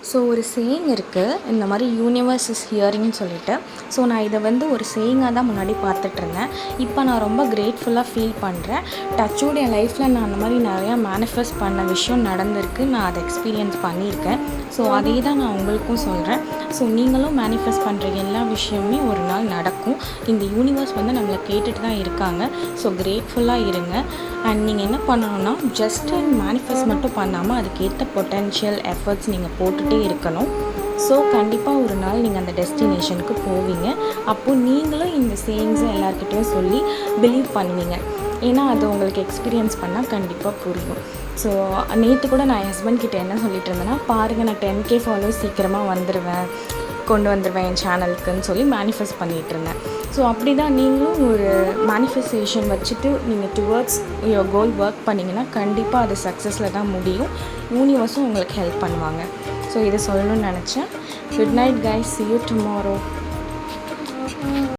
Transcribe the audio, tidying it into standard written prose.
So ஒரு saying இருக்குது, இந்த மாதிரி யூனிவர்ஸ் இஸ் ஹியரிங்னு சொல்லிட்டு. ஸோ நான் இதை வந்து ஒரு சேயிங்காக தான் முன்னாடி பார்த்துட்ருந்தேன். இப்போ நான் ரொம்ப கிரேட்ஃபுல்லாக ஃபீல் பண்ணுறேன். டச்சோட என் லைஃப்பில் நான் அந்த மாதிரி நிறையா மேனிஃபெஸ்ட் பண்ண விஷயம் நடந்திருக்கு. நான் அதை எக்ஸ்பீரியன்ஸ் பண்ணியிருக்கேன். ஸோ அதே தான் நான் உங்களுக்கும் சொல்கிறேன். ஸோ நீங்களும் மேனிஃபெஸ்ட் பண்ணுற எல்லா விஷயமுமே ஒரு நாள் நடக்கும். இந்த யூனிவர்ஸ் வந்து நம்மளை கேட்டுட்டு தான் இருக்காங்க. ஸோ கிரேட்ஃபுல்லாக இருங்க. அண்ட் நீங்கள் என்ன பண்ணணும்னா, ஜஸ்ட்டு மேனிஃபெஸ்ட் மட்டும் பண்ணாமல் அதுக்கேற்ற பொட்டென்ஷியல் எஃபர்ட்ஸ் நீங்கள் போட்டுகிட்டே இருக்கணும். ஸோ கண்டிப்பாக ஒரு நாள் நீங்கள் அந்த டெஸ்டினேஷனுக்கு போவீங்க. அப்போது நீங்களும் இந்த சேயிங்ஸை எல்லாருக்கிட்டையும் சொல்லி பிலீவ் பண்ணுவீங்க. ஏன்னா அது உங்களுக்கு எக்ஸ்பீரியன்ஸ் பண்ணால் கண்டிப்பாக புரியும். ஸோ நேற்று கூட நான் என் ஹஸ்பண்ட் கிட்டே என்ன சொல்லிட்டு இருந்தேன்னா, பாருங்கள் நான் 10K ஃபாலோவர்ஸ் சீக்கிரமாக கொண்டு வந்துடுவேன் என் சேனலுக்குன்னு சொல்லி மேனிஃபெஸ்ட் பண்ணிகிட்டு இருந்தேன். ஸோ அப்படி தான் நீங்களும் ஒரு மேனிஃபெஸ்டேஷன் வச்சுட்டு நீங்கள் டுவர்ட்ஸ் யுவர் கோல் ஒர்க் பண்ணிங்கன்னா கண்டிப்பாக அது சக்ஸஸில் தான் முடியும். யூனிவர்ஸும் உங்களுக்கு ஹெல்ப் பண்ணுவாங்க. ஸோ இதை சொல்லணும்னு நினச்சேன். Good night guys, see you tomorrow.